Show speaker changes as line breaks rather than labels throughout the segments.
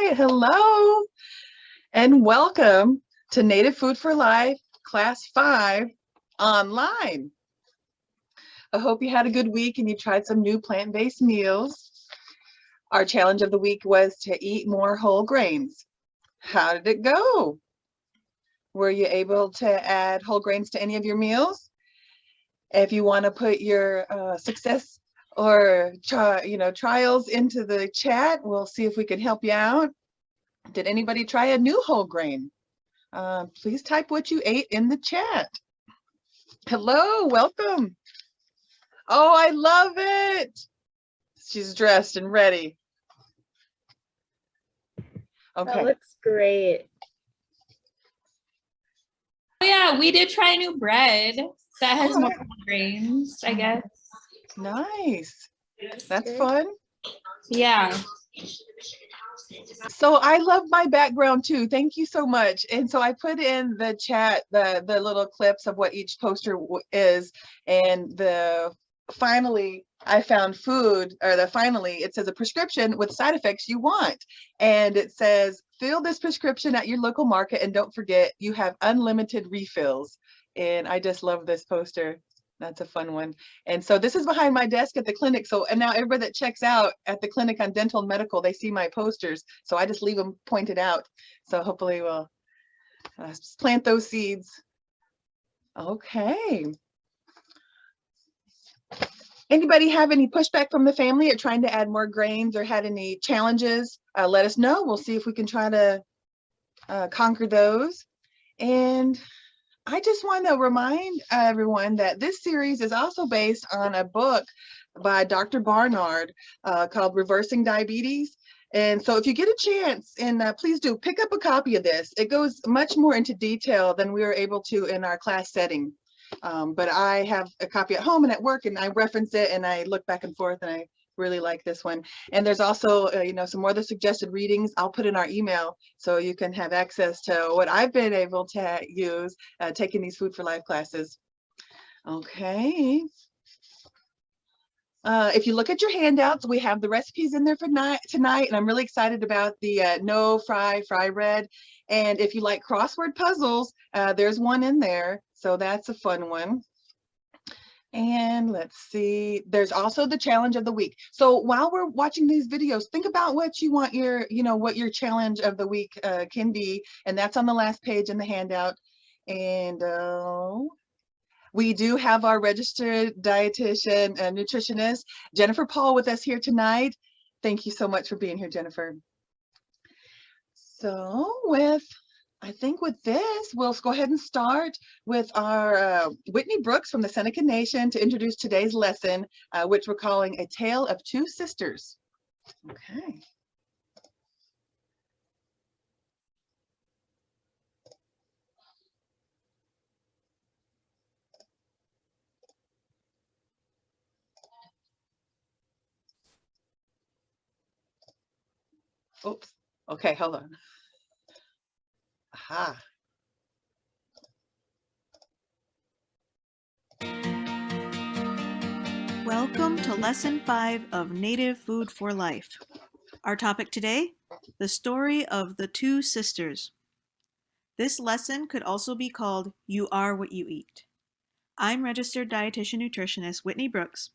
right, hello, and welcome to Native Food for Life, Class 5 online. I hope you had a good week and you tried some new plant-based meals. Our challenge of the week was to eat more whole grains. How did it go? Were you able to add whole grains to any of your meals? If you want to put your success or trials into the chat, we'll see if we can help you out. Did anybody try a new whole grain? Please type what you ate in the chat. Hello, welcome. Oh, I love it. She's dressed and ready. Okay.
That looks great.
Oh yeah, we did try a new bread that has more grains, I guess.
Nice. That's fun.
Yeah.
So I love my background too. Thank you so much. And so I put in the chat the little clips of what each poster is, and finally I found food, or it says a prescription with side effects you want, and it says fill this prescription at your local market and don't forget you have unlimited refills. And I just love this poster. That's a fun one. And so this is behind my desk at the clinic. So, and now everybody that checks out at the clinic on dental and medical, they see my posters. So I just leave them pointed out. So hopefully we'll plant those seeds. Okay. Anybody have any pushback from the family at trying to add more grains or had any challenges? Let us know. We'll see if we can try to conquer those. And I just want to remind everyone that this series is also based on a book by Dr. Barnard called Reversing Diabetes. And so if you get a chance, and please do pick up a copy of this. It goes much more into detail than we were able to in our class setting. But I have a copy at home and at work, and I reference it and I look back and forth, and I really like this one. And there's also some more of the suggested readings I'll put in our email, so you can have access to what I've been able to use taking these Food for Life classes. Okay. If you look at your handouts, we have the recipes in there for tonight, and I'm really excited about the no fry red. And if you like crossword puzzles, there's one in there, so that's a fun one. And let's see, there's also the challenge of the week. So while we're watching these videos, think about what you want what your challenge of the week can be, and that's on the last page in the handout. And we do have our registered dietitian and nutritionist, Jennifer Paul, with us here tonight. Thank you so much for being here, Jennifer. So I think with this, we'll go ahead and start with our Whitney Brooks from the Seneca Nation to introduce today's lesson, which we're calling A Tale of Two Sisters. Okay. Oops. Okay, hold on. Aha.
Welcome to Lesson 5 of Native Food for Life. Our topic today, the story of the two sisters. This lesson could also be called You Are What You Eat. I'm registered dietitian nutritionist Whitney Brooks,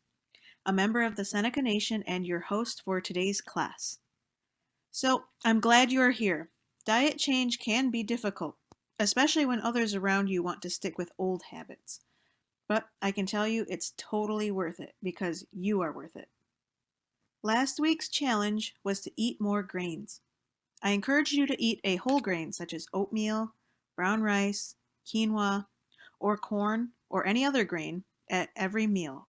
a member of the Seneca Nation and your host for today's class. So, I'm glad you are here. Diet change can be difficult, especially when others around you want to stick with old habits. But I can tell you it's totally worth it because you are worth it. Last week's challenge was to eat more grains. I encourage you to eat a whole grain such as oatmeal, brown rice, quinoa, or corn, or any other grain at every meal.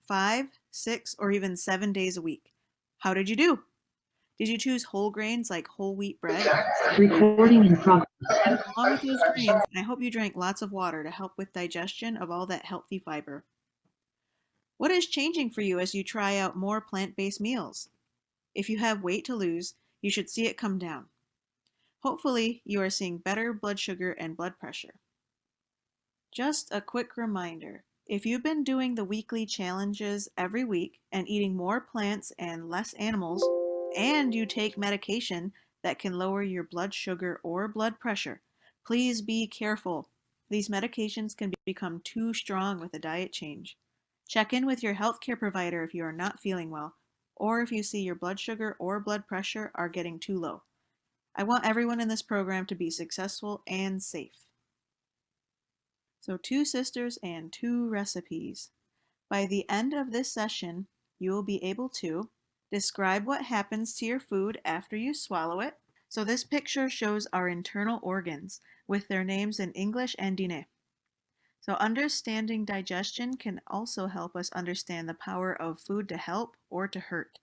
Five, 6, or even 7 days a week. How did you do? Did you choose whole grains like whole wheat bread?
Recording in progress.
Along with those grains, I hope you drank lots of water to help with digestion of all that healthy fiber. What is changing for you as you try out more plant-based meals? If you have weight to lose, you should see it come down. Hopefully, you are seeing better blood sugar and blood pressure. Just a quick reminder, If you've been doing the weekly challenges every week and eating more plants and less animals, and you take medication that can lower your blood sugar or blood pressure, please be careful. These medications can become too strong with a diet change. Check in with your healthcare provider if you are not feeling well, or if you see your blood sugar or blood pressure are getting too low. I want everyone in this program to be successful and safe. So 2 sisters and 2 recipes. By the end of this session, you will be able to describe what happens to your food after you swallow it. So this picture shows our internal organs with their names in English and Diné. So understanding digestion can also help us understand the power of food to help or to hurt.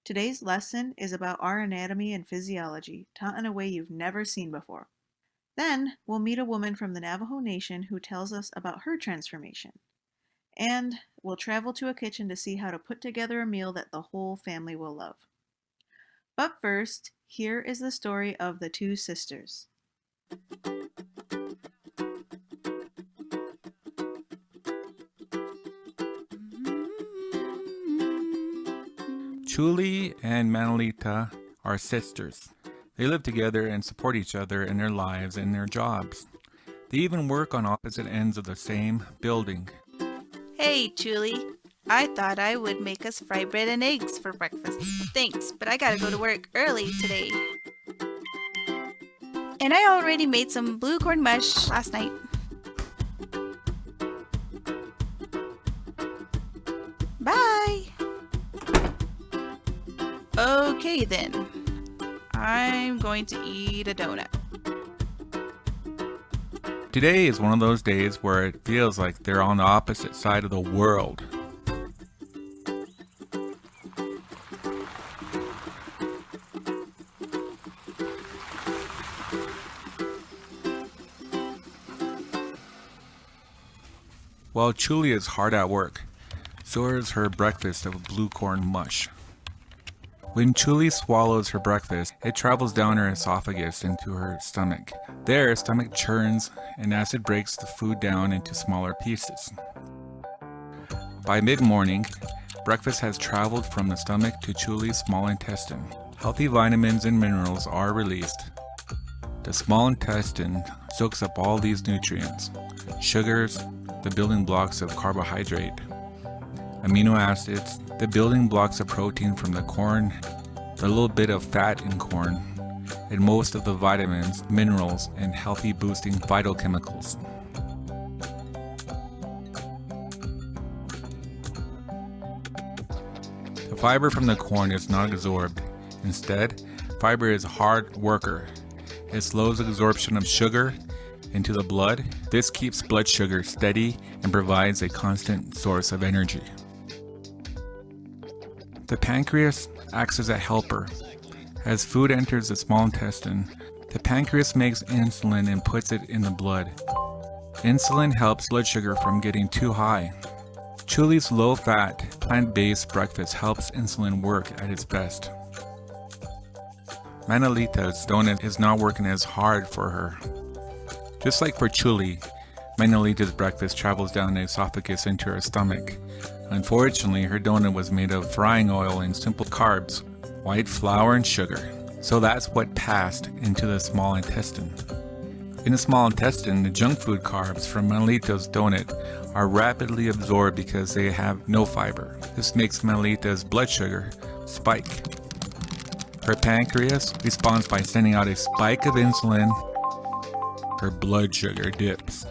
Today's lesson is about our anatomy and physiology, taught in a way you've never seen before. Then we'll meet a woman from the Navajo Nation who tells us about her transformation. And we'll travel to a kitchen to see how to put together a meal that the whole family will love. But first, here is the story of the 2 sisters.
Chuli and Manolita are sisters. They live together and support each other in their lives and their jobs. They even work on opposite ends of the same building.
Hey, Julie. I thought I would make us fry bread and eggs for breakfast. Thanks, but I gotta go to work early today. And I already made some blue corn mush last night. Bye! Okay then. I'm going to eat a donut.
Today is one of those days where it feels like they're on the opposite side of the world. While Chuli is hard at work, so is her breakfast of blue corn mush. When Chuli swallows her breakfast, it travels down her esophagus into her stomach. There, her stomach churns and acid breaks the food down into smaller pieces. By mid-morning, breakfast has traveled from the stomach to Chuli's small intestine. Healthy vitamins and minerals are released. The small intestine soaks up all these nutrients: sugars, the building blocks of carbohydrate; amino acids, the building blocks of protein from the corn; the little bit of fat in corn; and most of the vitamins, minerals, and healthy boosting phytochemicals. The fiber from the corn is not absorbed. Instead, fiber is a hard worker. It slows absorption of sugar into the blood. This keeps blood sugar steady and provides a constant source of energy. The pancreas acts as a helper. As food enters the small intestine, the pancreas makes insulin and puts it in the blood. Insulin helps blood sugar from getting too high. Chuli's low-fat, plant-based breakfast helps insulin work at its best. Manolita's donut is not working as hard for her. Just like for Chuli, Manolita's breakfast travels down the esophagus into her stomach. Unfortunately, her donut was made of frying oil and simple carbs, white flour and sugar. So that's what passed into the small intestine. In the small intestine, the junk food carbs from Manolita's donut are rapidly absorbed because they have no fiber. This makes Manolita's blood sugar spike. Her pancreas responds by sending out a spike of insulin. Her blood sugar dips.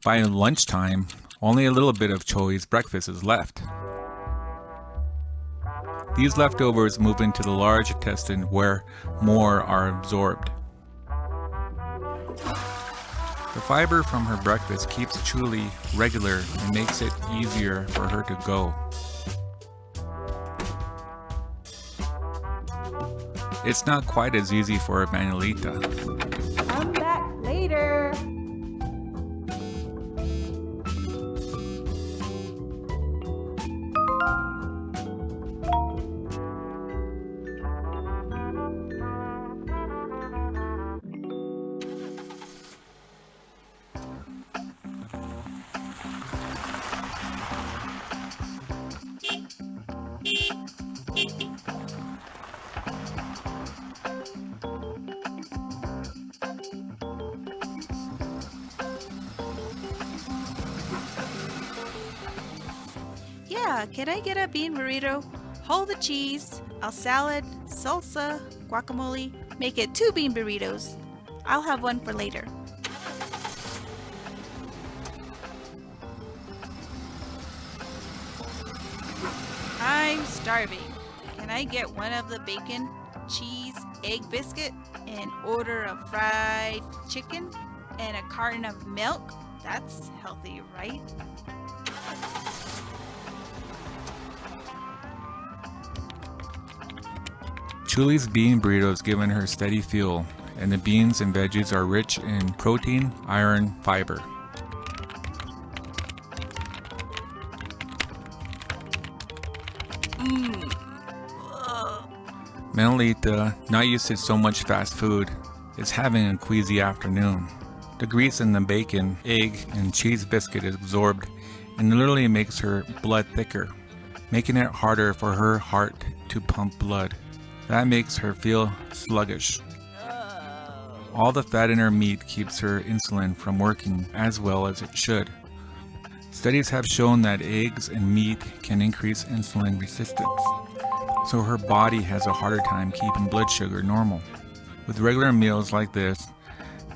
By lunchtime, only a little bit of Chuli's breakfast is left. These leftovers move into the large intestine where more are absorbed. The fiber from her breakfast keeps Chuli regular and makes it easier for her to go. It's not quite as easy for Manolita.
Come back later. Yeah, can I get a bean burrito? Hold the cheese, a salad, salsa, guacamole. Make it 2 bean burritos. I'll have one for later. I'm starving. Can I get one of the bacon, cheese, egg biscuit, an order of fried chicken, and a carton of milk? That's healthy, right?
Chuli's bean burritos given her steady fuel, and the beans and veggies are rich in protein, iron, fiber. Manolita, not used to so much fast food, is having a queasy afternoon. The grease in the bacon, egg, and cheese biscuit is absorbed and literally makes her blood thicker, making it harder for her heart to pump blood. That makes her feel sluggish. All the fat in her meat keeps her insulin from working as well as it should. Studies have shown that eggs and meat can increase insulin resistance, so her body has a harder time keeping blood sugar normal. With regular meals like this,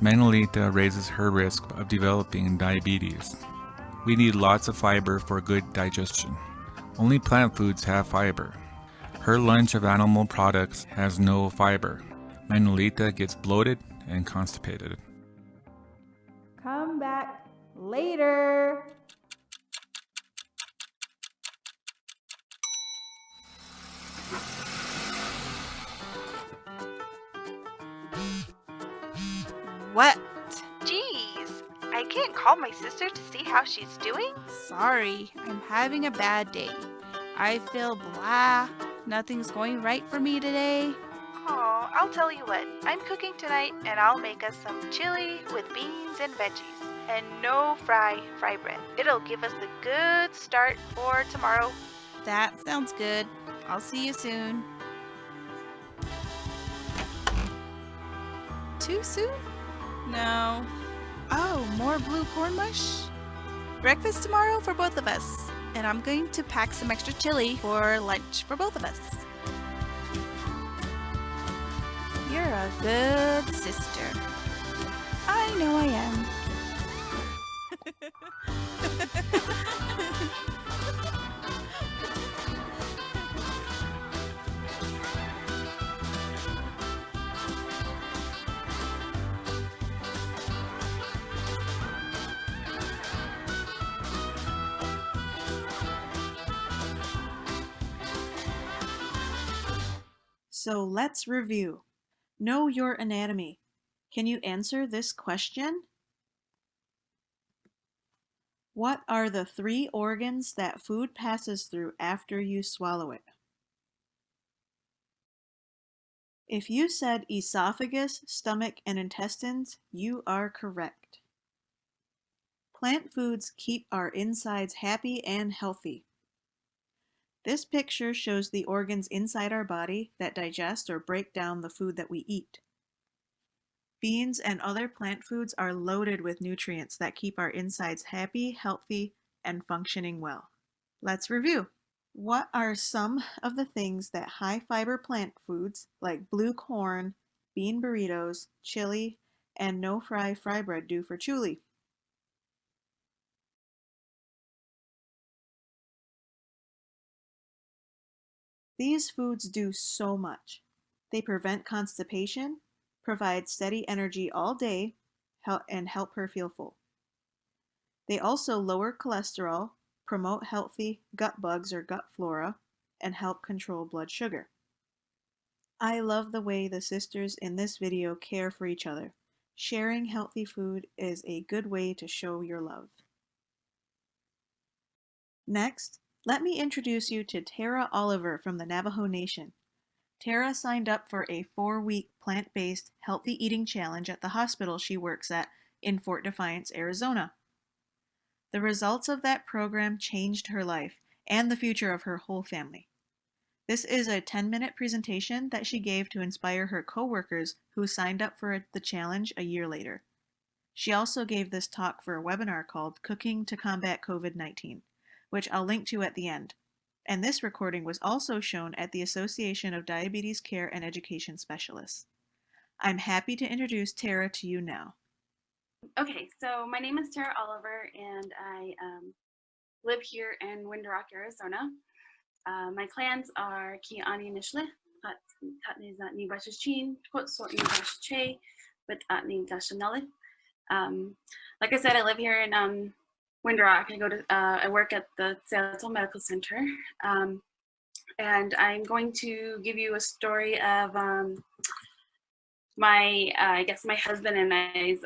Manolita raises her risk of developing diabetes. We need lots of fiber for good digestion. Only plant foods have fiber. Her lunch of animal products has no fiber. Manolita gets bloated and constipated.
Come back later.
What? Jeez, I can't call my sister to see how she's doing? Sorry, I'm having a bad day. I feel blah. Nothing's going right for me today. Oh, I'll tell you what. I'm cooking tonight and I'll make us some chili with beans and veggies. And no fry bread. It'll give us a good start for tomorrow. That sounds good. I'll see you soon. Too soon? No. Oh, more blue corn mush? Breakfast tomorrow for both of us. And I'm going to pack some extra chili for lunch for both of us. You're a good sister. I know I am.
So let's review. Know your anatomy. Can you answer this question? What are the 3 organs that food passes through after you swallow it? If you said esophagus, stomach, and intestines, you are correct. Plant foods keep our insides happy and healthy. This picture shows the organs inside our body that digest or break down the food that we eat. Beans and other plant foods are loaded with nutrients that keep our insides happy, healthy, and functioning well. Let's review. What are some of the things that high-fiber plant foods like blue corn, bean burritos, chili, and no-fry fry bread do for Chuli? These foods do so much. They prevent constipation, provide steady energy all day, and help her feel full. They also lower cholesterol, promote healthy gut bugs or gut flora, and help control blood sugar. I love the way the sisters in this video care for each other. Sharing healthy food is a good way to show your love. Next, let me introduce you to Tara Oliver from the Navajo Nation. Tara signed up for a 4-week plant-based healthy eating challenge at the hospital she works at in Fort Defiance, Arizona. The results of that program changed her life and the future of her whole family. This is a 10-minute presentation that she gave to inspire her coworkers who signed up for the challenge a year later. She also gave this talk for a webinar called Cooking to Combat COVID-19, which I'll link to at the end. And this recording was also shown at the Association of Diabetes Care and Education Specialists. I'm happy to introduce Tara to you now.
Okay, so my name is Tara Oliver, and I live here in Window Rock, Arizona. My clans are Kiani Nishle, Tatni Zatni Bashachin, Kotsortni Bashache, with Atni Dashanale. Like I said, I live here in Window Rock. I work at the Seattle Medical Center, and I'm going to give you a story of I guess my husband and I's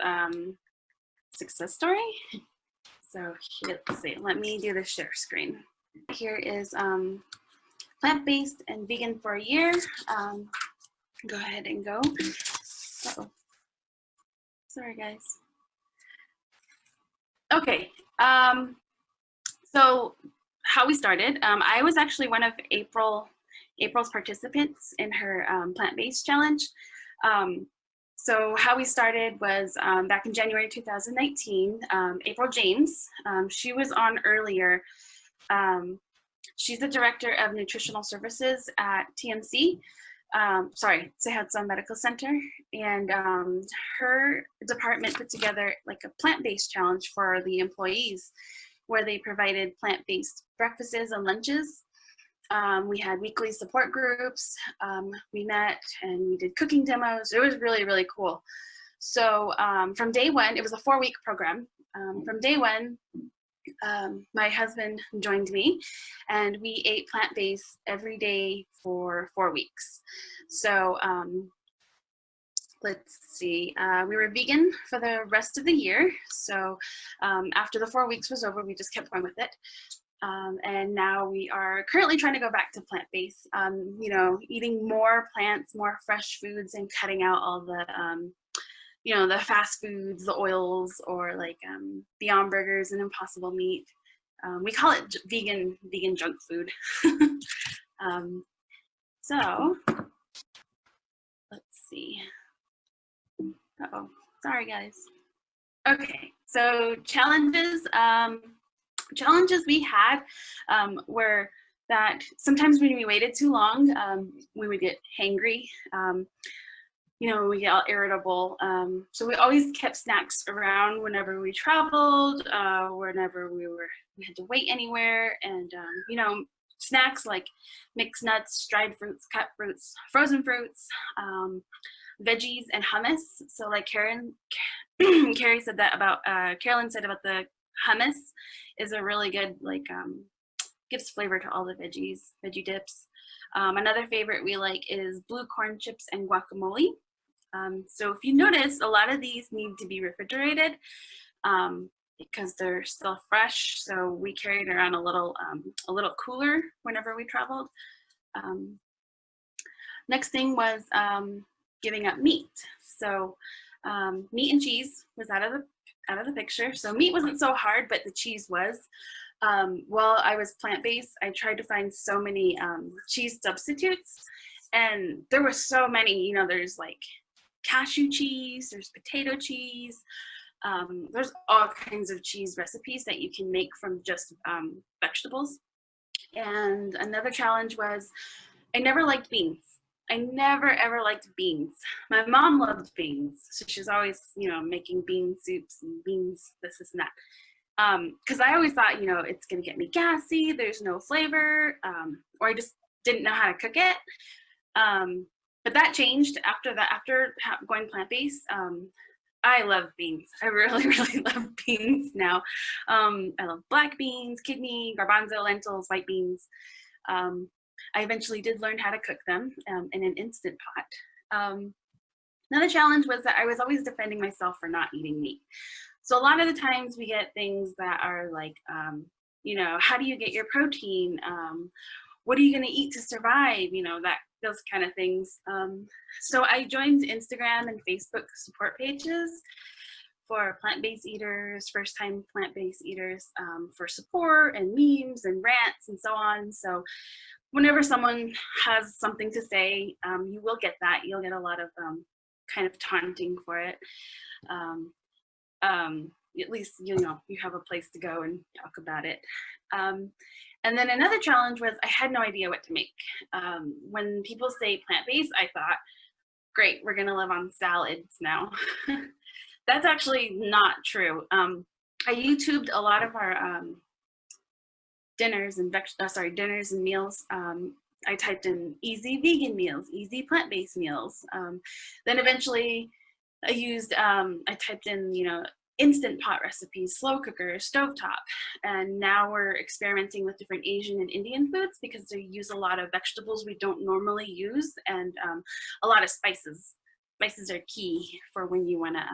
success story. So let's see, let me do the share screen. Here is plant-based and vegan for a year. Go ahead and go. Uh-oh. Sorry, guys. Okay, so how we started, I was actually one of April's participants in her plant-based challenge. So how we started was back in January 2019, April James, she was on earlier. She's the director of nutritional services at TMC, Seattle Medical Center, and her department put together like a plant-based challenge for the employees where they provided plant-based breakfasts and lunches. We had weekly support groups. We met and we did cooking demos. It was really, really cool. So from day one, it was a 4-week program. From day one, my husband joined me and we ate plant-based every day for 4 weeks. So let's see, we were vegan for the rest of the year. So after the 4 weeks was over, we just kept going with it. And now we are currently trying to go back to plant-based, you know, eating more plants, more fresh foods, and cutting out all the, you know, the fast foods, the oils, or like Beyond Burgers and Impossible Meat. We call it vegan junk food. So let's see. Uh-oh, sorry guys. Okay, so challenges. Challenges we had were that sometimes when we waited too long, we would get hangry. You know, we get all irritable. So we always kept snacks around whenever we traveled, whenever we had to wait anywhere, and you know, snacks like mixed nuts, dried fruits, cut fruits, frozen fruits, veggies, and hummus. So like Carolyn said about the hummus is a really good, like, gives flavor to all the veggie dips. Another favorite we like is blue corn chips and guacamole. So if you notice, a lot of these need to be refrigerated because they're still fresh. So we carried around a little cooler whenever we traveled. Next thing was giving up meat. So meat and cheese was out of the picture. So meat wasn't so hard, but the cheese was. While I was plant-based, I tried to find so many cheese substitutes, and there were so many. You know, there's like cashew cheese, there's potato cheese, there's all kinds of cheese recipes that you can make from just vegetables. And another challenge was I never liked beans. I never ever liked beans. My mom loved beans, so she's always, you know, making bean soups and beans this and that. Because I always thought, you know, it's gonna get me gassy. There's no flavor, or I just didn't know how to cook it. But that changed after that. After going plant-based, I love beans. I really, really love beans now. I love black beans, kidney, garbanzo, lentils, white beans. I eventually did learn how to cook them in an Instant Pot. Another challenge was that I was always defending myself for not eating meat. So a lot of the times we get things that are like, you know, how do you get your protein? What are you going to eat to survive? You know, those kind of things. So I joined Instagram and Facebook support pages for plant-based eaters, first-time plant-based eaters, for support and memes and rants and so on. So whenever someone has something to say, you will get that. You'll get a lot of kind of taunting for it. at least, you know, you have a place to go and talk about it. And then another challenge was I had no idea what to make. When people say plant-based, I thought, great, we're gonna live on salads now. That's actually not true. I YouTubed a lot of our dinners and meals. I typed in easy vegan meals, easy plant-based meals. Then eventually I typed in, you know, instant pot recipes, slow cooker, stovetop. And now we're experimenting with different Asian and Indian foods because they use a lot of vegetables we don't normally use, and a lot of spices. Spices are key for when you want to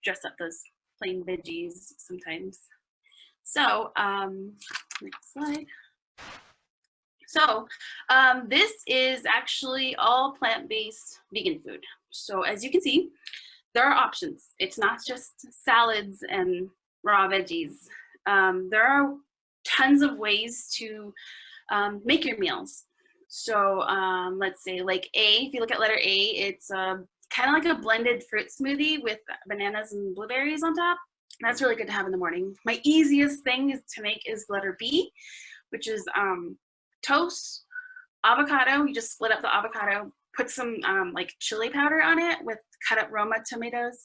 dress up those plain veggies sometimes. So, next slide. So this is actually all plant-based vegan food. So as you can see, there are options. It's not just salads and raw veggies. There are tons of ways to make your meals. So let's say like A, if you look at letter A, it's kind of like a blended fruit smoothie with bananas and blueberries on top. That's really good to have in the morning. My easiest thing to make is letter B, which is toast, avocado. You just split up the avocado, put some like chili powder on it with cut up Roma tomatoes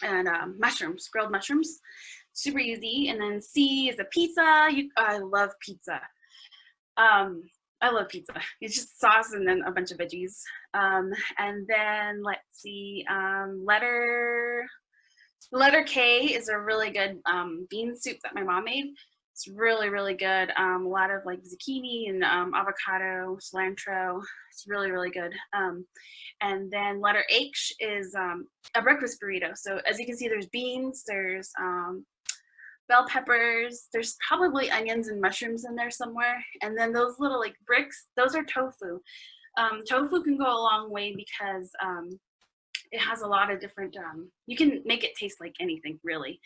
and mushrooms, grilled mushrooms. Super easy. And then C is a pizza. I love pizza. I love pizza. It's just sauce and then a bunch of veggies. And then let's see, letter K is a really good bean soup that my mom made. It's really, really good. A lot of like zucchini and avocado, cilantro. It's really, really good. And then letter H is a breakfast burrito. So as you can see, there's beans, there's bell peppers, there's probably onions and mushrooms in there somewhere. And then those little like bricks, those are tofu. Tofu can go a long way because it has a lot of different, you can make it taste like anything really.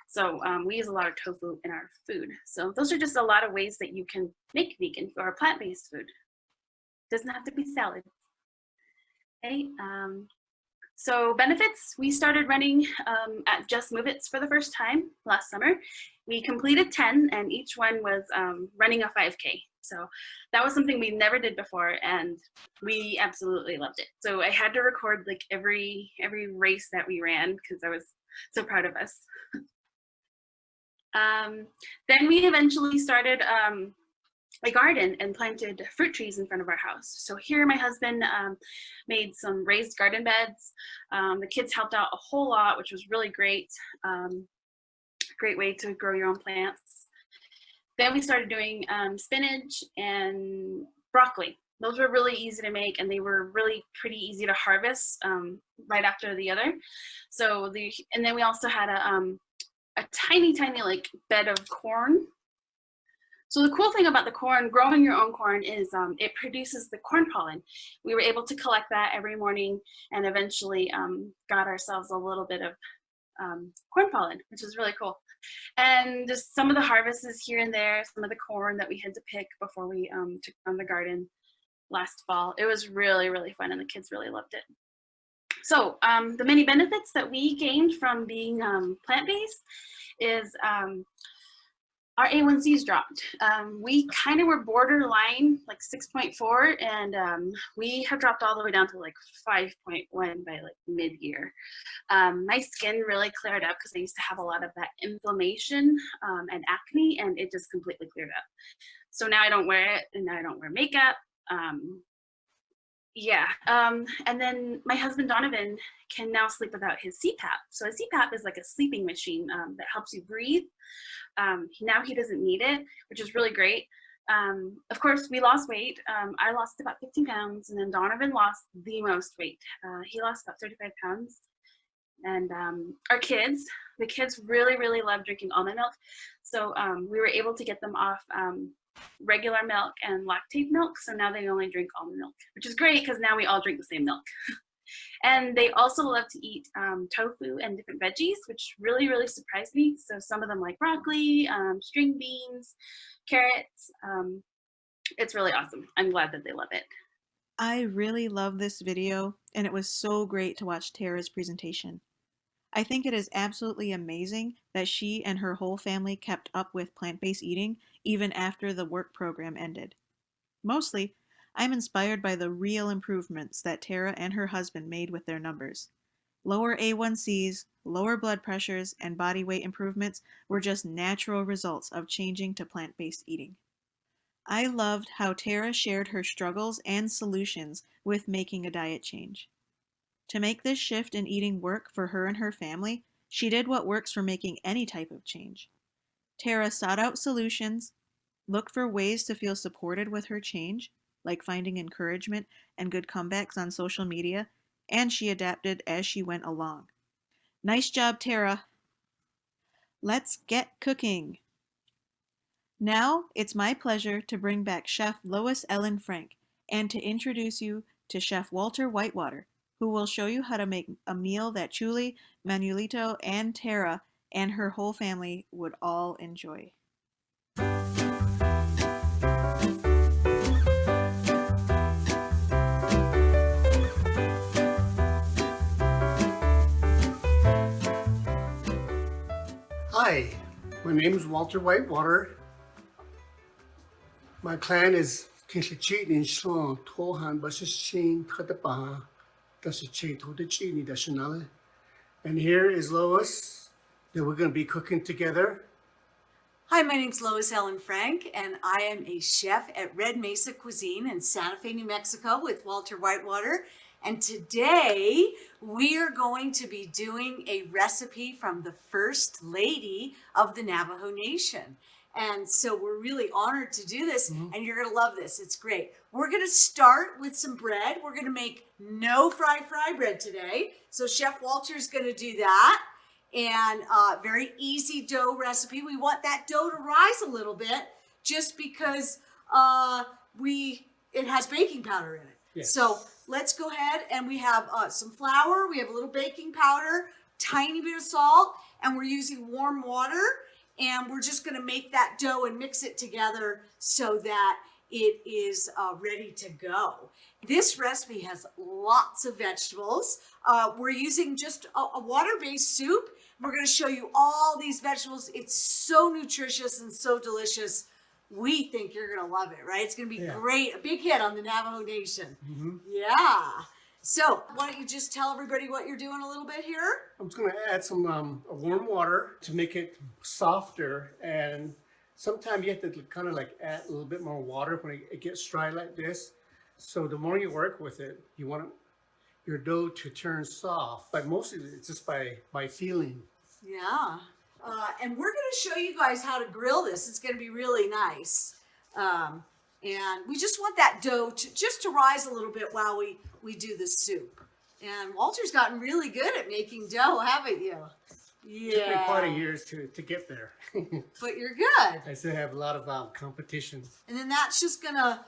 So we use a lot of tofu in our food. So those are just a lot of ways that you can make vegan or plant-based food. Doesn't have to be salad. Okay. So benefits, we started running at Just Move It's for the first time last summer. We completed 10 and each one was running a 5K. So that was something we never did before and we absolutely loved it. So I had to record like every race that we ran because I was so proud of us. Then we eventually started a garden and planted fruit trees in front of our house. So here my husband made some raised garden beds. The kids helped out a whole lot, which was really great. Great way to grow your own plants. Then we started doing spinach and broccoli. Those were really easy to make and they were really pretty easy to harvest right after the other. So and then we also had a tiny like bed of corn. So the cool thing about the corn, growing your own corn, is it produces the corn pollen. We were able to collect that every morning and eventually got ourselves a little bit of corn pollen, which is really cool. And just some of the harvests here and there, some of the corn that we had to pick before we took on the garden last fall. It was really, really fun and the kids really loved it. So the many benefits that we gained from being plant-based is our A1Cs dropped. We kind of were borderline, like 6.4, and we have dropped all the way down to like 5.1 by like mid-year. My skin really cleared up because I used to have a lot of that inflammation and acne, and it just completely cleared up. So now I don't wear it, and now I don't wear makeup. And then my husband Donovan can now sleep without his CPAP. So a CPAP is like a sleeping machine that helps you breathe. Now he doesn't need it, which is really great. Of course, we lost weight. I lost about 15 pounds, and then Donovan lost the most weight. He lost about 35 pounds. And the kids really, really love drinking almond milk. So we were able to get them off regular milk and lactate milk, so now they only drink almond milk, which is great because now we all drink the same milk. And they also love to eat tofu and different veggies, which really, really surprised me. So some of them like broccoli, string beans, carrots. It's really awesome. I'm glad that they love it.
I really love this video, and it was so great to watch Tara's presentation. I think it is absolutely amazing that she and her whole family kept up with plant-based eating even after the work program ended. Mostly, I'm inspired by the real improvements that Tara and her husband made with their numbers. Lower A1Cs, lower blood pressures, and body weight improvements were just natural results of changing to plant-based eating. I loved how Tara shared her struggles and solutions with making a diet change. To make this shift in eating work for her and her family, she did what works for making any type of change. Tara sought out solutions, looked for ways to feel supported with her change, like finding encouragement and good comebacks on social media, and she adapted as she went along. Nice job, Tara! Let's get cooking! Now it's my pleasure to bring back Chef Lois Ellen Frank and to introduce you to Chef Walter Whitewater, who will show you how to make a meal that Julie, Manuelito, and Tara and her whole family would all enjoy.
Hi, my name is Walter Whitewater. My clan is Kinshichin in Shon, Tohan, Bashishin, Katapaha, Dashichi, Totichi, Dashanale. And here is Lois, that we're going to be cooking together.
Hi, my name's Lois Ellen Frank, and I am a chef at Red Mesa Cuisine in Santa Fe, New Mexico with Walter Whitewater. And today we are going to be doing a recipe from the First Lady of the Navajo Nation. And so we're really honored to do this, and you're gonna love this. It's great. We're gonna start with some bread. We're gonna make no fry bread today. So Chef Walter's gonna do that. And very easy dough recipe. We want that dough to rise a little bit just because it has baking powder in it.
Yes.
So let's go ahead, and we have some flour. We have a little baking powder, tiny bit of salt, and we're using warm water. And we're just gonna make that dough and mix it together so that it is ready to go. This recipe has lots of vegetables. We're using just a water-based soup. We're gonna show you all these vegetables. It's so nutritious and so delicious. We think you're gonna love it, right? It's gonna be great, a big hit on the Navajo Nation. Yeah. So why don't you just tell everybody what you're doing a little bit here?
I'm just going to add some warm water to make it softer. And sometimes you have to kind of like add a little bit more water when it gets dry like this. So the more you work with it, you want your dough to turn soft. But mostly it's just by feeling.
Yeah. And we're going to show you guys how to grill this. It's going to be really nice. And we just want that dough to rise a little bit while we do the soup. And Walter's gotten really good at making dough, haven't you? Yeah.
It took me quite a years to get there.
But you're good.
I still have a lot of competition.
And then that's just gonna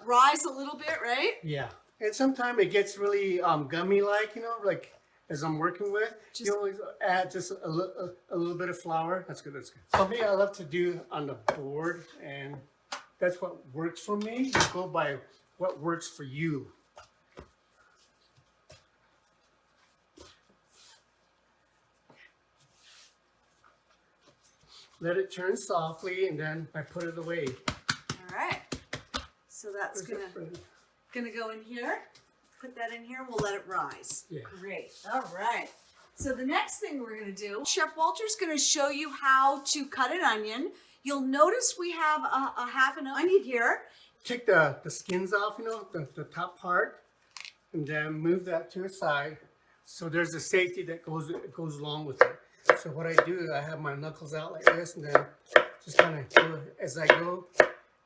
rise a little bit, right?
Yeah. And sometimes it gets really gummy-like, you know, like as I'm working with. You always add just a little bit of flour. That's good, that's good. For me, I love to do on the board, and that's what works for me. You go by what works for you. Let it turn softly, and then I put it away.
All right. So that's gonna go in here. Put that in here, and we'll let it rise.
Yeah.
Great. All right. So the next thing we're gonna do, Chef Walter's gonna show you how to cut an onion. You'll notice we have a half an onion here.
Take the skins off, you know, the top part, and then move that to the side. So there's a safety that goes along with it. So what I do, I have my knuckles out like this, and then just kind of go as I go.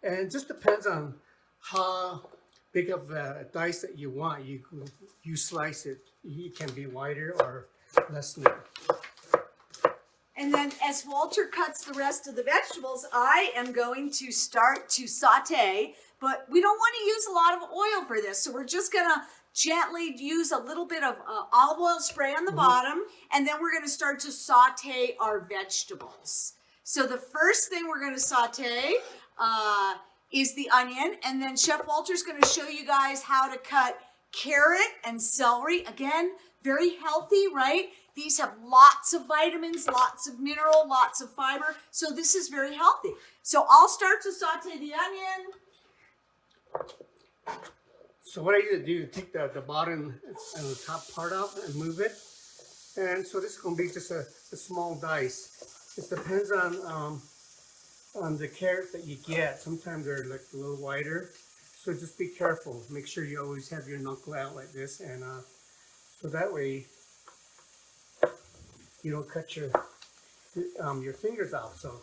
And it just depends on how big of a dice that you want. You slice it. It can be wider or less thin.
And then as Walter cuts the rest of the vegetables, I am going to start to saute, but we don't want to use a lot of oil for this. So we're just gonna gently use a little bit of olive oil spray on the bottom, and then we're gonna start to saute our vegetables. So the first thing we're gonna saute is the onion, and then Chef Walter's gonna show you guys how to cut carrot and celery. Again, very healthy, right? These have lots of vitamins, lots of mineral, lots of fiber. So this is very healthy. So I'll start to saute the onion.
So what I usually do is take the bottom and the top part out and move it. And so this is going to be just a small dice. It depends on the carrots that you get. Sometimes they're like a little wider. So just be careful. Make sure you always have your knuckle out like this. And so that way you don't cut your fingers out. So.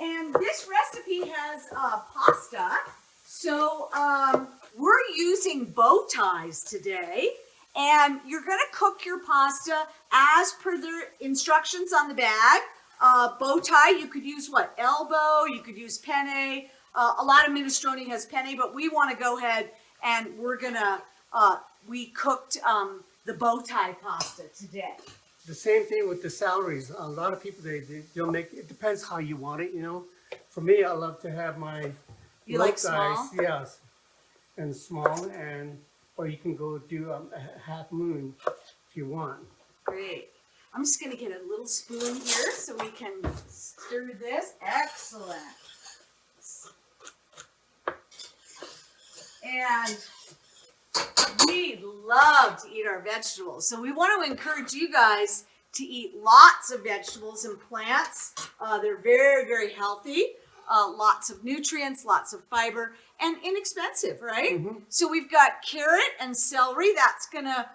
And this recipe has pasta. So we're using bow ties today. And you're going to cook your pasta as per the instructions on the bag. Bow tie, you could use what? Elbow, you could use penne. A lot of minestrone has penne, but we want to go ahead and we're going to, we cooked the bow tie pasta today.
The same thing with the celeries. A lot of people, they'll make, it depends how you want it, you know. For me, I love to have my
You
low
like small?
dice, yes, and small, or you can go do a half moon if you want.
Great. I'm just going to get a little spoon here so we can stir this. Excellent. And we love to eat our vegetables. So we want to encourage you guys to eat lots of vegetables and plants. They're very, very healthy. Lots of nutrients, lots of fiber, and inexpensive, right?
Mm-hmm.
So we've got carrot and celery. That's going to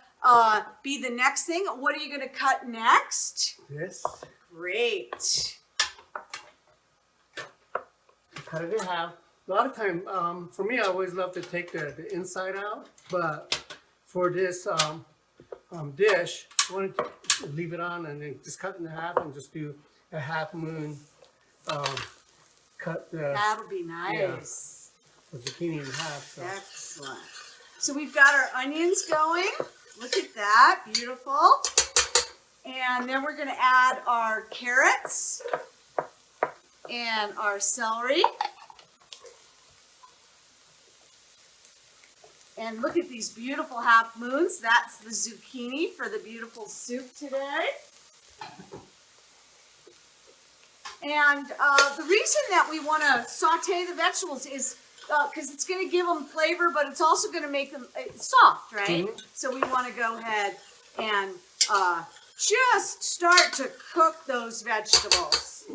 be the next thing. What are you going to cut next?
This,
Great.
cut it in half. A lot of time, for me, I always love to take the inside out, but for this dish, I wanted to leave it on and then just cut in half and just do a half moon. Cut the
That'll be nice.
zucchini in half. So.
Excellent. So we've got our onions going. Look at that. Beautiful. And then we're going to add our carrots and our celery. And look at these beautiful half moons. That's the zucchini for the beautiful soup today. And the reason that we want to saute the vegetables is because it's going to give them flavor, but it's also going to make them soft, right?
Mm-hmm.
So we want to go ahead and just start to cook those vegetables.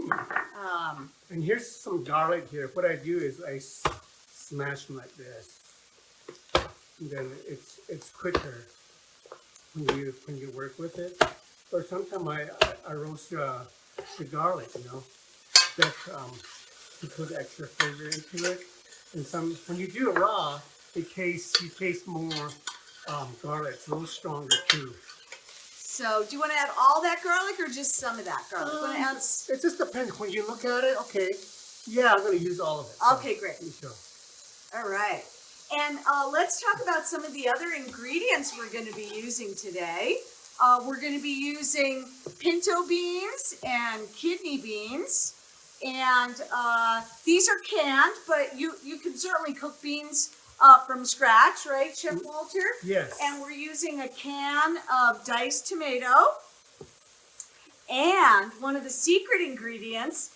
And here's some garlic here. What I do is I smash them like this. And then it's quicker when you work with it. Or sometimes I roast the garlic, you know, that to put extra flavor into it. And when you do it raw, you taste more garlic. It's a little stronger too.
So do you want to add all that garlic or just some of that garlic? You want to add?
It just depends. When you look at it, okay, yeah, I'm going to use all of it. So,
Okay, great.
sure.
All right. And let's talk about some of the other ingredients we're going to be using today. We're going to be using pinto beans and kidney beans. And these are canned, but you can certainly cook beans from scratch, right, Chef Walter?
Yes.
And we're using a can of diced tomato. And one of the secret ingredients,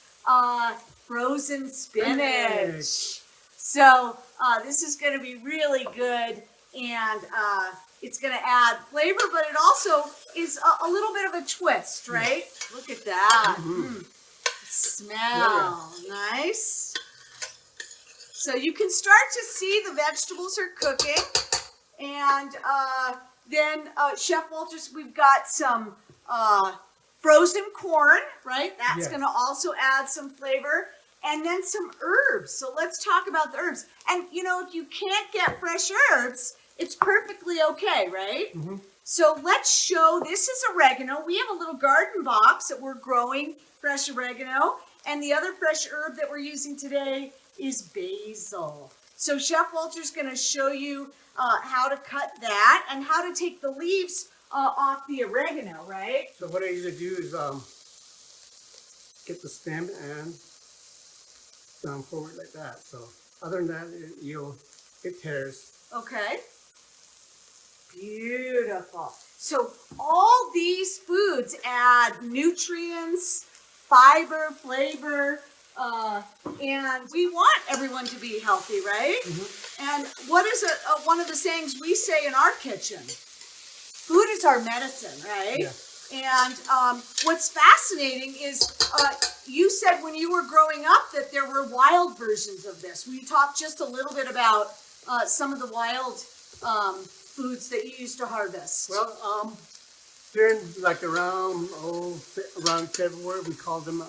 frozen spinach. So this is going to be really good, and it's going to add flavor, but it also is a little bit of a twist, right? Look at that.
Mm-hmm.
Smell nice. So you can start to see the vegetables are cooking, and then Chef Walters, we've got some frozen corn, right? That's
Yes.
going to also add some flavor. And then some herbs. So let's talk about the herbs. And you know, if you can't get fresh herbs, it's perfectly okay, right?
Mm-hmm.
So let's show, this is oregano. We have a little garden box that we're growing fresh oregano. And the other fresh herb that we're using today is basil. So Chef Walter's gonna show you how to cut that and how to take the leaves off the oregano, right?
So what I usually do is get the stem and down forward like that. So other than that, you'll it tears.
Okay. Beautiful. So all these foods add nutrients, fiber, flavor, and we want everyone to be healthy, right? And what is one of the sayings we say in our kitchen? Food is our medicine, right?
Yeah.
And what's fascinating is you said when you were growing up that there were wild versions of this. Will you talk just a little bit about some of the wild foods that you used to harvest?
Well, during like around February, we call them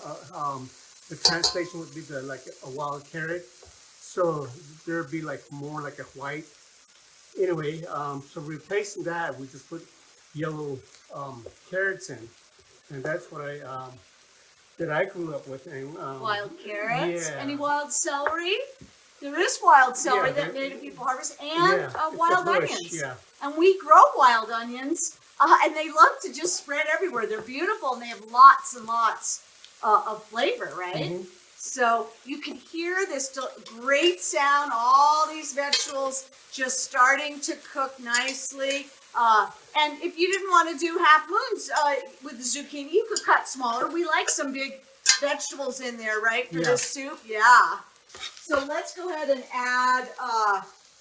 the translation would be like a wild carrot. So there'd be like more like a white. Anyway, so replacing that, we just put yellow carrots in, and that's what I grew up with. And,
Wild carrots.
Yeah.
Any wild celery? There is wild celery
Yeah,
that
there-
native people harvest, and
it's a
wild
bush,
onions.
Yeah.
And we grow wild onions, and they love to just spread everywhere. They're beautiful, and they have lots and lots of flavor, right? So you can hear this great sound, all these vegetables just starting to cook nicely. And if you didn't want to do half moons with the zucchini, you could cut smaller. We like some big vegetables in there, right, for this soup? Yeah. So let's go ahead and add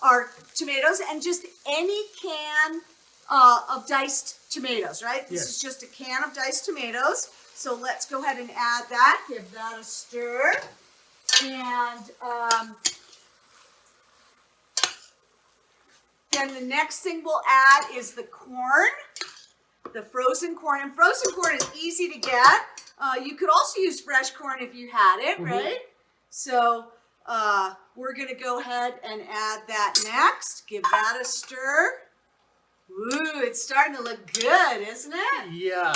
our tomatoes and just any can of diced tomatoes, right? This is just a can of diced tomatoes. So let's go ahead and add that. Give that a stir. And then the next thing we'll add is the corn, the frozen corn. And frozen corn is easy to get. You could also use fresh corn if you had it, right? So we're going to go ahead and add that next. Give that a stir. Ooh, it's starting to look good, isn't it?
Yeah,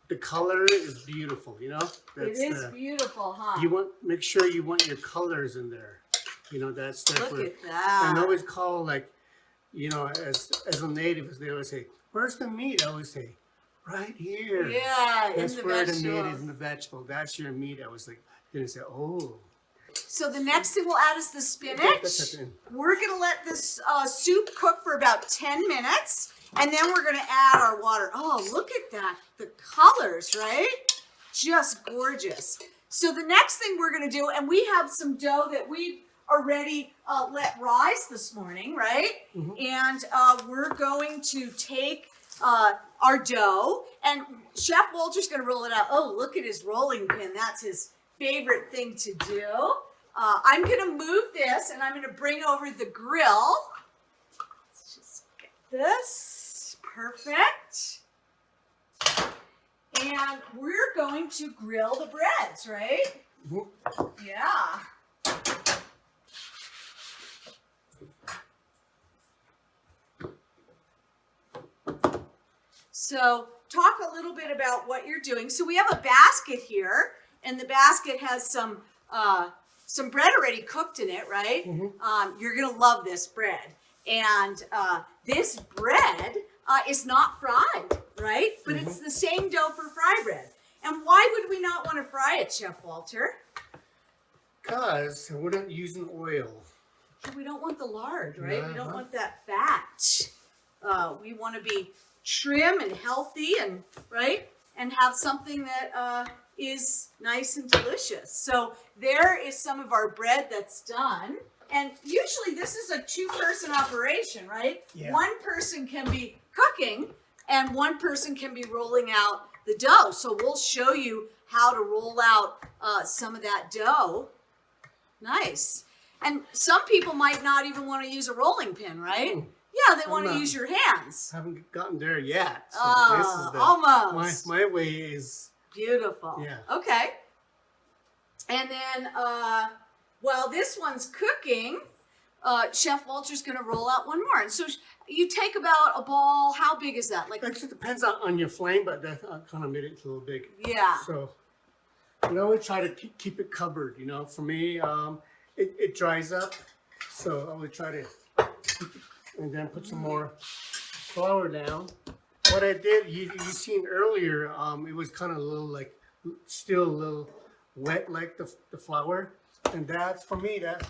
the color is beautiful. You know,
It is beautiful, huh?
You make sure you want your colors in there. You know, that's
Look at that.
And I always call like, you know, as a native, they always say, "Where's the meat?" I always say, "Right here."
Yeah,
That's
in the
where the
vegetable.
meat is in the vegetable. That's your meat. I was like, then I say, "Oh."
So the next thing we'll add is the
That's
spinach.
at the end.
We're going to let this soup cook for about 10 minutes, and then we're going to add our water. Oh, look at that. The colors, right? Just gorgeous. So the next thing we're going to do, and we have some dough that we've already let rise this morning, right? And we're going to take our dough, and Chef Walter's going to roll it out. Oh, look at his rolling pin. That's his favorite thing to do. I'm going to move this, and I'm going to bring over the grill. Let's just get this. Perfect. And we're going to grill the breads, right? Yeah. So talk a little bit about what you're doing. So we have a basket here, and the basket has some bread already cooked in it, right? You're gonna love this bread. And this bread is not fried, right? But it's the same dough for fry bread. And why would we not want to fry it, Chef Walter?
Because we're not using oil.
We don't want the lard, right? We don't
Uh-huh.
want that fat. We want to be trim and healthy, and right, and have something that is nice and delicious. So there is some of our bread that's done. And usually this is a two-person operation, right?
Yeah.
One person can be cooking and one person can be rolling out the dough. So we'll show you how to roll out some of that dough. Nice. And some people might not even want to use a rolling pin, right? Yeah, they want to
not.
use your hands.
Haven't gotten there yet. So this is the,
Almost.
My way is.
Beautiful.
Yeah.
Okay. And then while this one's cooking, Chef Walter's going to roll out one more. And so you take about a ball. How big is that? Like,
It just depends on your flame, but that kind of made it a little big.
yeah.
So, you know, we try to keep it covered. You know, for me, it dries up, so I would try to keep it, and then put some more flour down. What I did, you seen earlier, it was kind of a little like, still a little wet like the flour, and that's for me. That's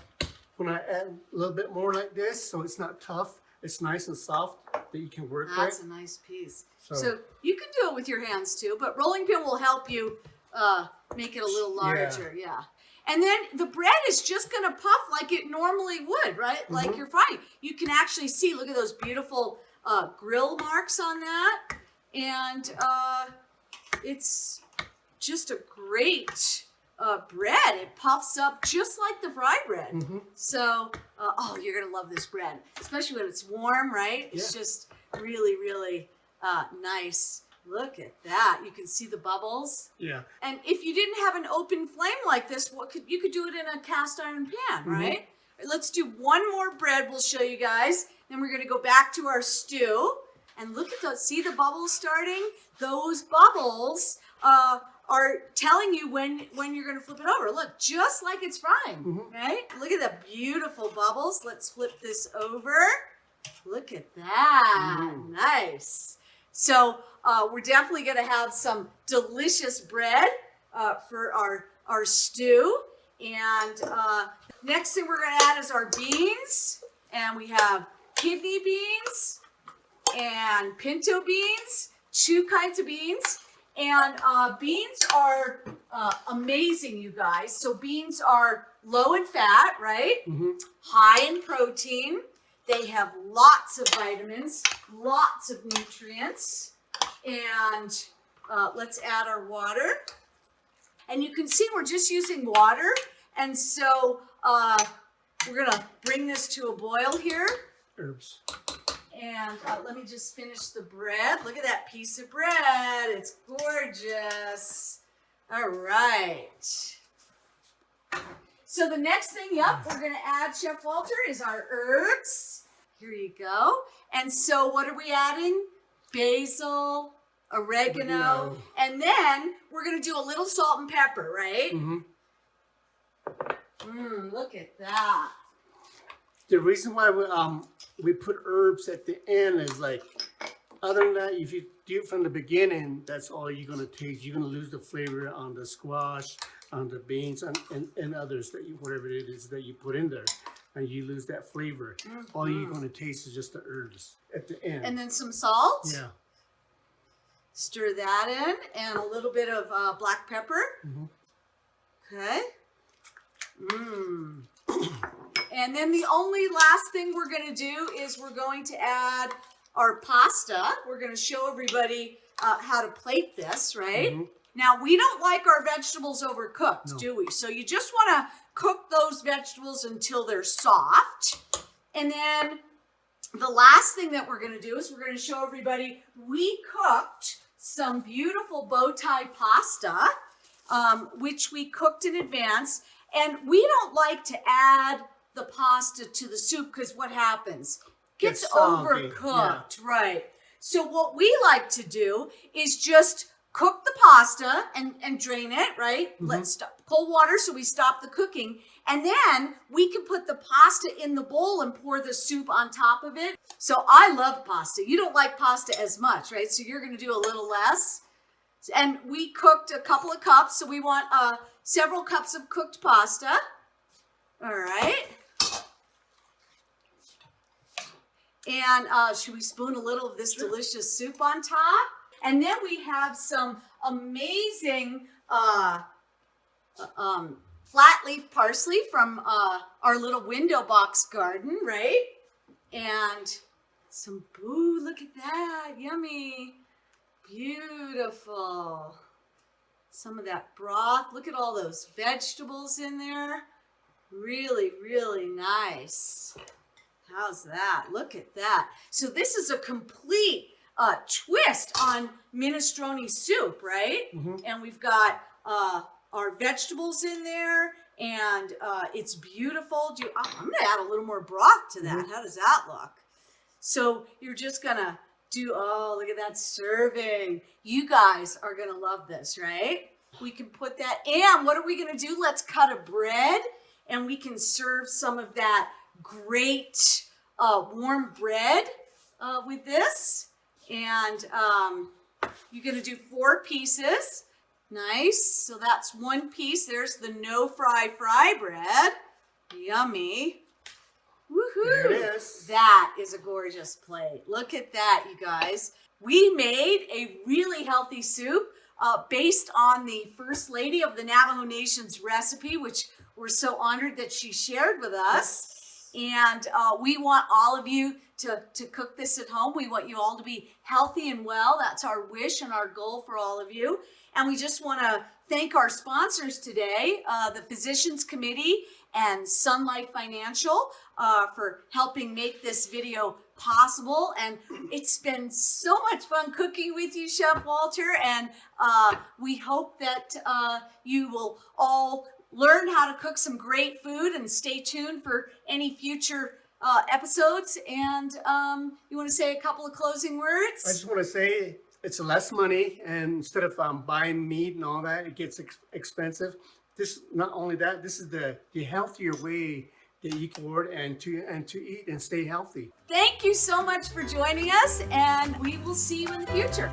when I add a little bit more like this, so it's not tough, it's nice and soft that you can work
That's
with.
a nice piece.
So-
So you can do it with your hands too, but rolling pin will help you make it a little larger. Yeah. And then the bread is just going to puff like it normally would, right? Like you're frying. You can actually see, look at those beautiful grill marks on that. And it's just a great bread. It puffs up just like the fried bread. So, oh, you're going to love this bread, especially when it's warm, right? It's just really, really nice. Look at that. You can see the bubbles.
Yeah.
And if you didn't have an open flame like this, you could do it in a cast iron pan, right? Let's do one more bread we'll show you guys. Then we're going to go back to our stew. And look at those. See the bubbles starting? Those bubbles are telling you when you're going to flip it over. Look, just like it's frying, right? Look at the beautiful bubbles. Let's flip this over. Look at that. Nice. So we're definitely going to have some delicious bread for our stew. And next thing we're going to add is our beans. And we have kidney beans and pinto beans, 2 kinds of beans. And beans are amazing, you guys. So beans are low in fat, right? High in protein. They have lots of vitamins, lots of nutrients. And let's add our water. And you can see we're just using water. And so we're going to bring this to a boil here.
Herbs.
And let me just finish the bread. Look at that piece of bread. It's gorgeous. All right. So the next thing, we're going to add, Chef Walter, is our herbs. Here you go. And so what are we adding? Basil, oregano, and then we're going to do a little salt and pepper, right? Look at that.
The reason why we put herbs at the end is like, other than that, if you do it from the beginning, that's all you're going to taste. You're going to lose the flavor on the squash, on the beans, and others, that you, whatever it is that you put in there. And you lose that flavor. All you're going to taste is just the herbs at the end.
And then some salt.
Yeah.
Stir that in, and a little bit of black pepper. Okay. And then the only last thing we're going to do is we're going to add our pasta. We're going to show everybody how to plate this, right? Now, we don't like our vegetables overcooked, do we? So you just want to cook those vegetables until they're soft. And then the last thing that we're going to do is we're going to show everybody we cooked some beautiful bow tie pasta, which we cooked in advance. And we don't like to add the pasta to the soup because what happens? Gets overcooked, right? So what we like to do is just cook the pasta and drain it, right? Let's stop cold water so we stop the cooking. And then we can put the pasta in the bowl and pour the soup on top of it. So I love pasta. You don't like pasta as much, right? So you're going to do a little less. And we cooked a couple of cups. So we want several cups of cooked pasta. All right. And should we spoon a little of this delicious soup on top? And then we have some amazing flat leaf parsley from our little window box garden, right? And some, ooh, look at that, yummy, beautiful. Some of that broth, look at all those vegetables in there. Really, really nice. How's that? Look at that. So this is a complete twist on minestrone soup, right? And we've got our vegetables in there, and it's beautiful. I'm going to add a little more broth to that. How does that look? So you're just going to do, oh, look at that serving. You guys are going to love this, right? We can put that, and what are we going to do? Let's cut a bread, and we can serve some of that great warm bread with this. And you're going to do 4 pieces. Nice. So that's 1 piece. There's the no fry bread. Yummy. is a gorgeous plate. Look at that, you guys. We made a really healthy soup based on the First Lady of the Navajo Nation's recipe, which we're so honored that she shared with us. And we want all of you to cook this at home. We want you all to be healthy and well. That's our wish and our goal for all of you. And we just want to thank our sponsors today, the Physicians Committee and Sun Life Financial, for helping make this video possible. And it's been so much fun cooking with you, Chef Walter. And we hope that you will all learn how to cook some great food, and stay tuned for any future episodes. And you want to say a couple of closing words?
I just want to say it's less money, and instead of buying meat and all that, it gets expensive. This, not only that, this is the healthier way that you can afford and to eat and stay healthy.
Thank you so much for joining us, and we will see you in the future.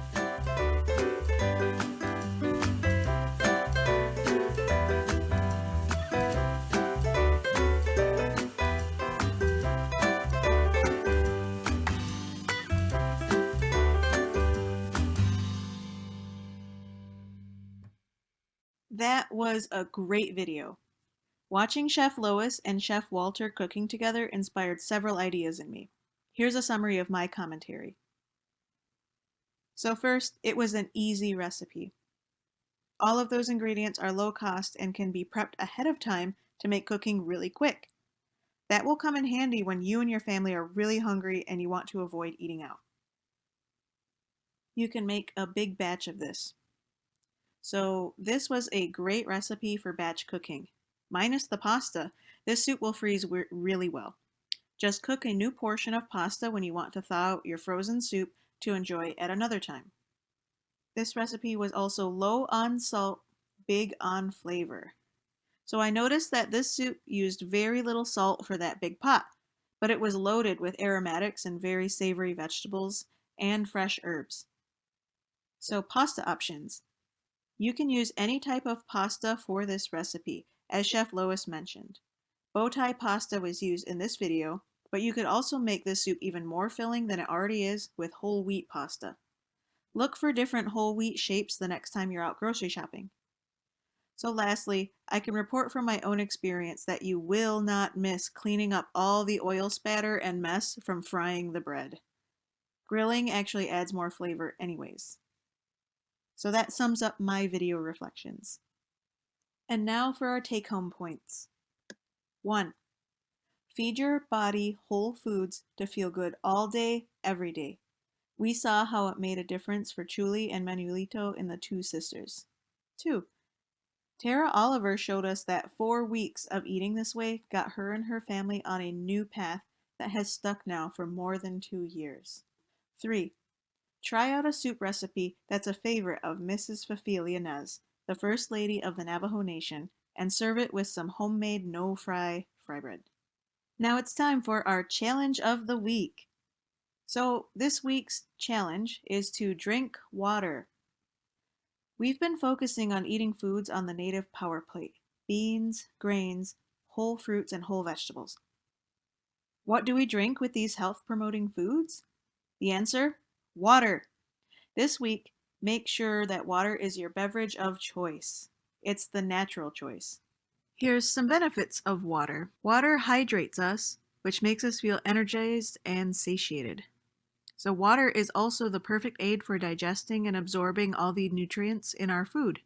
That was a great video. Watching Chef Lois and Chef Walter cooking together inspired several ideas in me. Here's a summary of my commentary. So first, it was an easy recipe. All of those ingredients are low cost and can be prepped ahead of time to make cooking really quick. That will come in handy when you and your family are really hungry and you want to avoid eating out. You can make a big batch of this. So this was a great recipe for batch cooking. Minus the pasta, this soup will freeze really well. Just cook a new portion of pasta when you want to thaw out your frozen soup to enjoy at another time. This recipe was also low on salt, big on flavor. So I noticed that this soup used very little salt for that big pot, but it was loaded with aromatics and very savory vegetables and fresh herbs. So pasta options. You can use any type of pasta for this recipe, as Chef Lois mentioned. Bowtie pasta was used in this video, but you could also make this soup even more filling than it already is with whole wheat pasta. Look for different whole wheat shapes the next time you're out grocery shopping. So lastly, I can report from my own experience that you will not miss cleaning up all the oil spatter and mess from frying the bread. Grilling actually adds more flavor anyways. So that sums up my video reflections. And now for our take-home points. 1. Feed your body whole foods to feel good all day, every day. We saw how it made a difference for Chuli and Manuelito in the Two Sisters. 2. Tara Oliver showed us that 4 weeks of eating this way got her and her family on a new path that has stuck now for more than 2 years. 3. Try out a soup recipe that's a favorite of Mrs. Fifi Yanez, the First Lady of the Navajo Nation, and serve it with some homemade no-fry fry bread. Now it's time for our challenge of the week. So this week's challenge is to drink water. We've been focusing on eating foods on the native power plate: beans, grains, whole fruits, and whole vegetables. What do we drink with these health-promoting foods? The answer? Water. This week, make sure that water is your beverage of choice. It's the natural choice. Here's some benefits of water. Water hydrates us, which makes us feel energized and satiated. So water is also the perfect aid for digesting and absorbing all the nutrients in our food.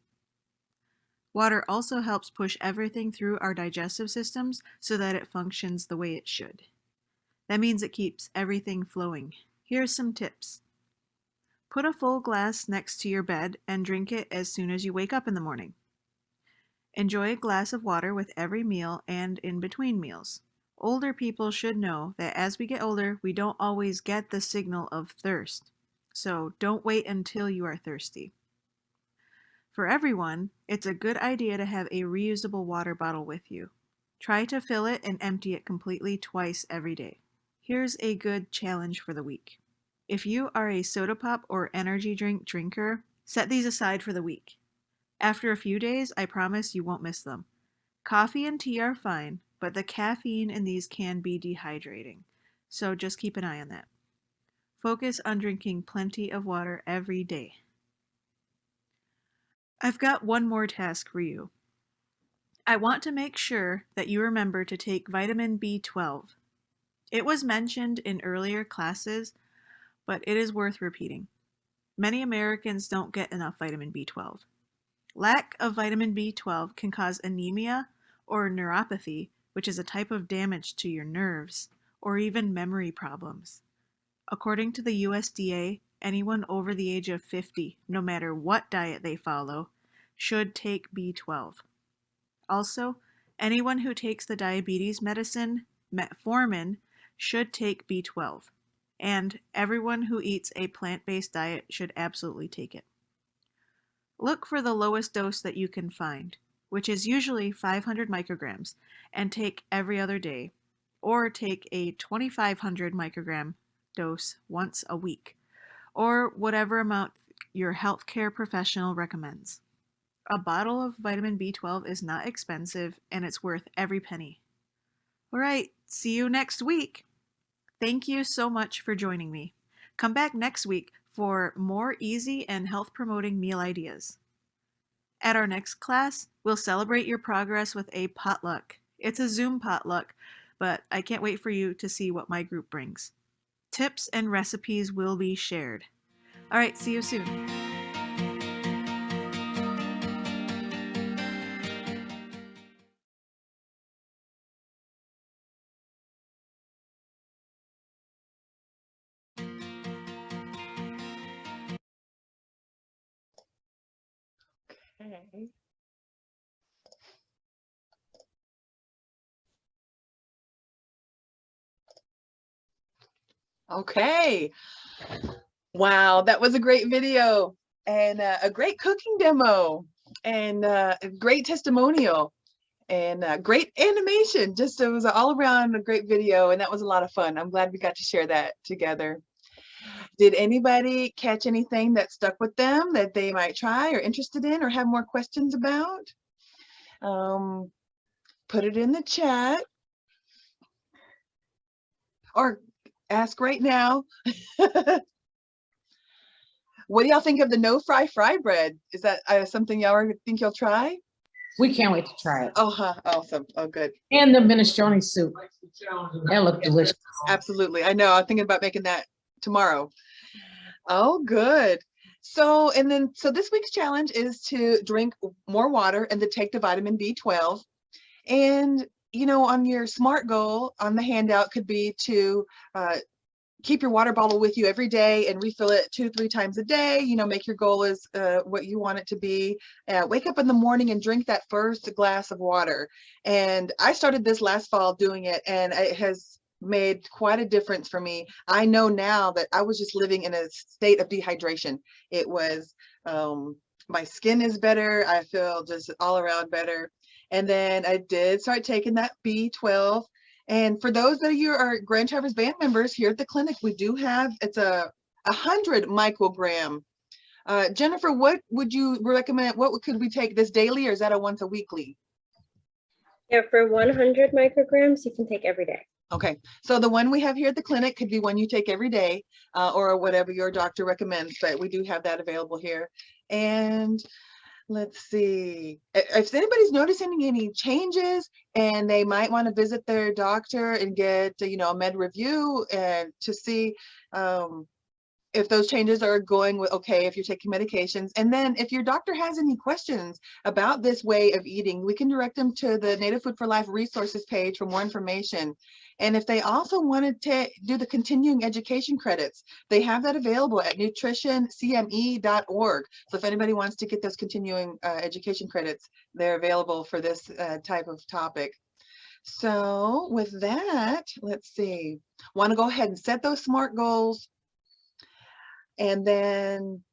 Water also helps push everything through our digestive systems so that it functions the way it should. That means it keeps everything flowing. Here's some tips. Put a full glass next to your bed and drink it as soon as you wake up in the morning. Enjoy a glass of water with every meal and in between meals. Older people should know that as we get older, we don't always get the signal of thirst. So don't wait until you are thirsty. For everyone, it's a good idea to have a reusable water bottle with you. Try to fill it and empty it completely twice every day. Here's a good challenge for the week. If you are a soda pop or energy drink drinker, set these aside for the week. After a few days, I promise you won't miss them. Coffee and tea are fine, but the caffeine in these can be dehydrating. so just keep an eye on that. Focus on drinking plenty of water every day. I've got one more task for you. I want to make sure that you remember to take vitamin B12. It was mentioned in earlier classes, but it is worth repeating. Many Americans don't get enough vitamin B12. Lack of vitamin B12 can cause anemia or neuropathy, which is a type of damage to your nerves, or even memory problems. According to the USDA, anyone over the age of 50, no matter what diet they follow, should take B12. Also, anyone who takes the diabetes medicine, metformin, should take B12. And everyone who eats a plant-based diet should absolutely take it. Look for the lowest dose that you can find, which is usually 500 micrograms, and take every other day, or take a 2500 microgram dose once a week, or whatever amount your healthcare professional recommends. A bottle of vitamin B12 is not expensive, and it's worth every penny. All right, see you next week. Thank you so much for joining me. Come back next week for more easy and health-promoting meal ideas. At our next class, we'll celebrate your progress with a potluck. It's a Zoom potluck, but I can't wait for you to see what my group brings. Tips and recipes will be shared. All right, see you soon.
Okay. Okay. Wow, that was a great video and a great cooking demo and a great testimonial and great animation. Just it was all around a great video, and that was a lot of fun. I'm glad we got to share that together. Did anybody catch anything that stuck with them that they might try or interested in or have more questions about? Put it in the chat or ask right now. What do y'all think of the no fry bread? Is that something y'all think you'll try?
We can't wait to try it.
Oh, awesome. Oh, good.
And the minestrone soup. That looked delicious.
Absolutely. I know. I'm thinking about making that tomorrow. Oh, good. So this week's challenge is to drink more water and to take the vitamin B12. And, you know, on your SMART goal on the handout could be to keep your water bottle with you every day and refill it 2-3 times a day. You know, make your goal as what you want it to be. Wake up in the morning and drink that first glass of water. And I started this last fall doing it, and it has made quite a difference for me. I know now that I was just living in a state of dehydration. It was, my skin is better. I feel just all around better. And then I did start taking that B12. And for those of you who are Grand Traverse Band members here at the clinic, we do have, it's a 100 microgram. Jennifer, what would you recommend? What could we take this daily, or is that a once a weekly?
Yeah, for 100 micrograms, you can take every day.
Okay, so the one we have here at the clinic could be one you take every day, or whatever your doctor recommends, but we do have that available here. And let's see, if anybody's noticing any changes and they might want to visit their doctor and get, you know, a med review and to see if those changes are going with okay, if you're taking medications. And then if your doctor has any questions about this way of eating, we can direct them to the Native Food for Life resources page for more information. And if they also wanted to do the continuing education credits, they have that available at nutritioncme.org. So if anybody wants to get those continuing education credits, they're available for this type of topic. So with that, let's see, want to go ahead and set those SMART goals. And then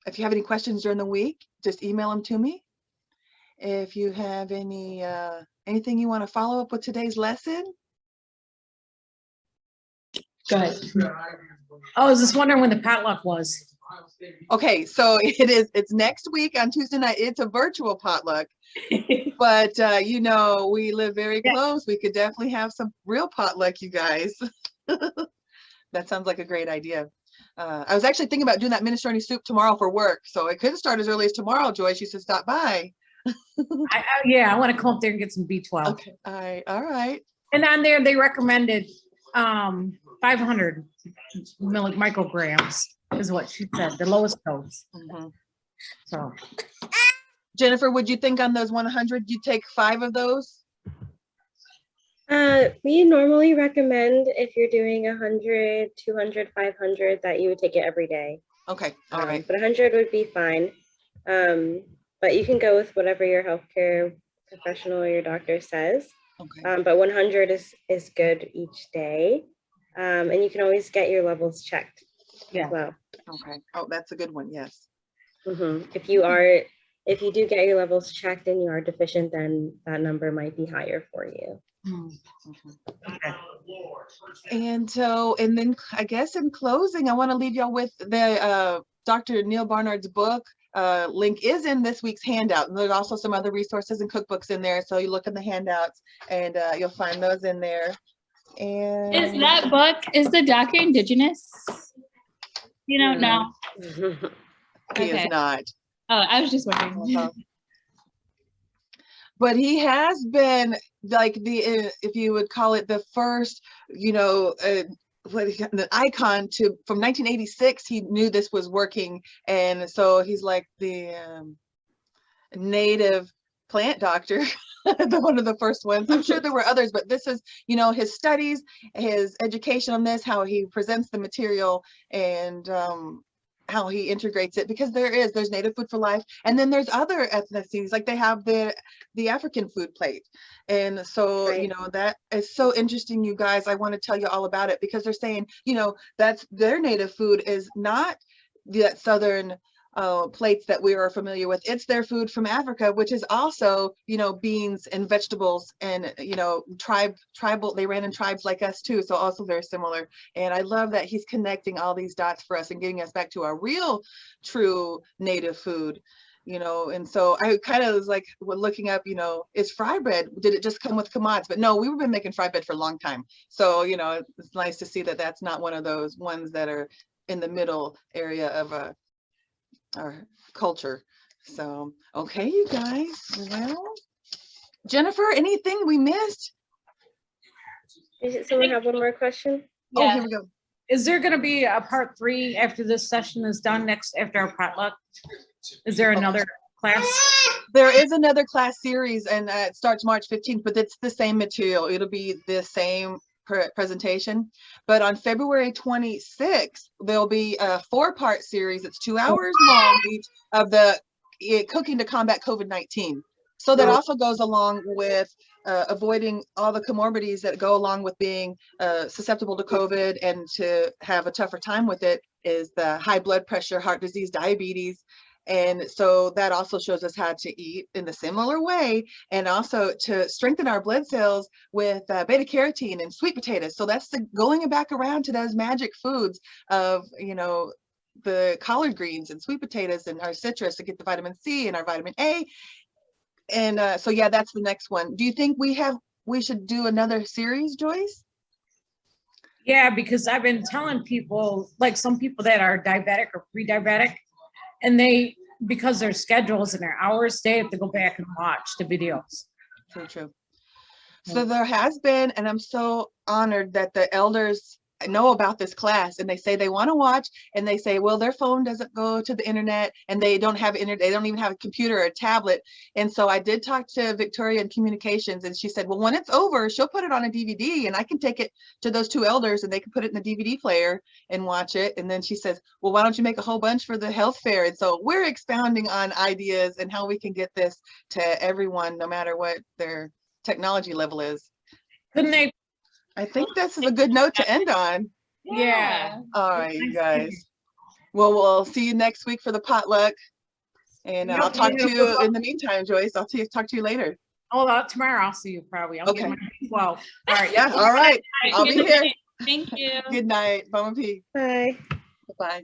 if you have any questions during the week, just email them to me. If you have any anything you want to follow up with today's lesson.
Go ahead. I was just wondering when the potluck was.
Okay, so it's next week on Tuesday night. It's a virtual potluck, but you know, we live very close. We could definitely have some real potluck, you guys. That sounds like a great idea. I was actually thinking about doing that minestrone soup tomorrow for work, so it could start as early as tomorrow. Joyce, you should stop by.
Yeah, I want to come up there and get some B12.
Okay, all right.
And on there, they recommended 500 micrograms is what she said, the lowest dose.
Mhm.
So
Jennifer, would you think on those 100, you take 5 of those?
We normally recommend if you're doing 100, 200, 500 that you would take it every day.
Okay, all right.
But 100 would be fine. But you can go with whatever your healthcare professional or your doctor says.
Okay.
But 100 is good each day. And you can always get your levels checked
Yeah.
as well.
Okay. Oh, that's a good one. Yes.
If you do get your levels checked and you are deficient, then that number might be higher for you.
And so, and then I guess in closing, I want to leave y'all with the Dr. Neil Barnard's book. Link is in this week's handout. And there's also some other resources and cookbooks in there. So you look in the handouts and you'll find those in there. And
Is that book, is the doctor indigenous? You don't know?
he is
Okay.
not.
Oh, I was just wondering.
Uh-huh. But he has been like the, if you would call it the first, an icon to, from 1986, he knew this was working. And so he's like the native plant doctor, one of the first ones. I'm sure there were others, but this is, his studies, his education on this, how he presents the material, and how he integrates it, because there's Native Food for Life, and then there's other ethnicities, like they have the African food plate. And so,
Right.
that is so interesting, you guys. I want to tell you all about it, because they're saying, that's their native food is not that southern plates that we are familiar with. It's their food from Africa, which is also, beans and vegetables, and tribal, they ran in tribes like us too, so also very similar. And I love that he's connecting all these dots for us and getting us back to our real true native food. And so I kind of was like, looking up, is fry bread, did it just come with Kamats? But no, we've been making fry bread for a long time. So, it's nice to see that that's not one of those ones that are in the middle area of our culture. So, okay, you guys. Well, Jennifer, anything we missed?
Does someone have one more question?
Oh, here we go.
Is there going to be a part 3 after this session is done after our potluck? Is there another class?
There is another class series, and it starts March 15th, but it's the same material. It'll be the same presentation, but on February 26th, there'll be a 4-part series. It's 2 hours long each, of the cooking to combat COVID-19. So that also goes along with avoiding all the comorbidities that go along with being susceptible to COVID, and to have a tougher time with it is the high blood pressure, heart disease, diabetes. And so that also shows us how to eat in a similar way, and also to strengthen our blood cells with beta carotene and sweet potatoes. So that's going back around to those magic foods of, the collard greens and sweet potatoes and our citrus to get the vitamin C and our vitamin A. And so, yeah, that's the next one. Do you think we should do another series, Joyce?
Yeah, because I've been telling people, like some people that are diabetic or pre-diabetic, and because their schedules and their hours, they have to go back and watch the videos.
True. So there has been, and I'm so honored that the elders know about this class, and they say they want to watch, and they say, well, their phone doesn't go to the internet, and they don't have internet, they don't even have a computer or a tablet. And so I did talk to Victoria in communications, and she said, well, when it's over, she'll put it on a DVD, and I can take it to those 2 elders, and they can put it in the DVD player and watch it. And then she says, well, why don't you make a whole bunch for the health fair? And so we're expounding on ideas and how we can get this to everyone, no matter what their technology level is.
Couldn't they?
I think this is a good note to end on.
Yeah.
All right, you guys. Well, we'll see you next week for the potluck. And I'll talk to you in the meantime, Joyce. I'll talk to you later.
Oh, tomorrow I'll see you probably. I'll get my 12. All right.
Yeah, all right. I'll be here.
Thank you.
Good night. Bon appetit.
Bye.
Bye.